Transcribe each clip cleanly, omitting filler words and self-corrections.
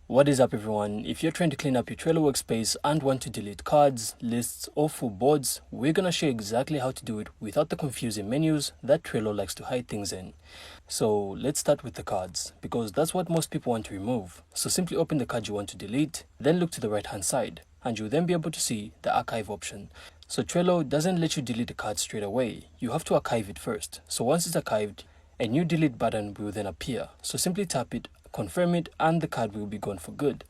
What is up everyone? If you're trying to clean up your Trello workspace and want to delete cards, lists or full boards, we're gonna show you exactly how to do it without the confusing menus that Trello likes to hide things in. So let's start with the cards, because that's what most people want to remove. So simply open the card you want to delete, then look to the right hand side, and you'll then be able to see the archive option. So Trello doesn't let you delete the card straight away. You have to archive it first. So once it's archived, a new delete button will then appear. So simply tap it, confirm it, and the card will be gone for good.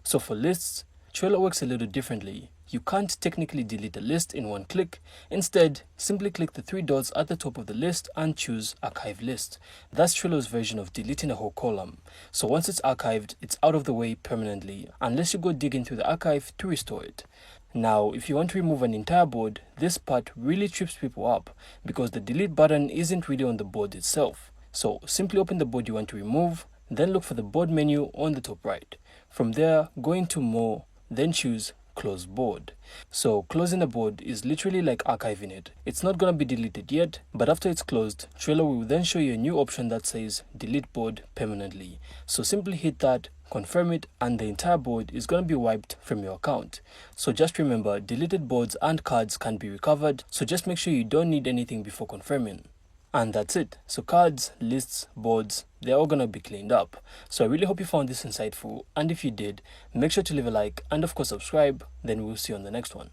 So for lists, Trello works a little differently. You can't technically delete a list in one click. Instead, simply click the three dots at the top of the list and choose Archive List. That's Trello's version of deleting a whole column. So once it's archived, it's out of the way permanently, unless you go digging through the archive to restore it. Now, if you want to remove an entire board, this part really trips people up because the delete button isn't really on the board itself. So simply open the board you want to remove, then look for the board menu on the top right. From there, go into More, then choose Close Board. So closing a board is literally like archiving it. It's not going to be deleted yet, but after it's closed, Trello will then show you a new option that says Delete Board Permanently. So simply hit that, confirm it, and the entire board is going to be wiped from your account. So just remember, deleted boards and cards can be recovered, so just make sure you don't need anything before confirming. And that's it. So cards, lists, boards, they're all gonna be cleaned up. So I really hope you found this insightful, and if you did, make sure to leave a like and of course subscribe. Then we'll see you on the next one.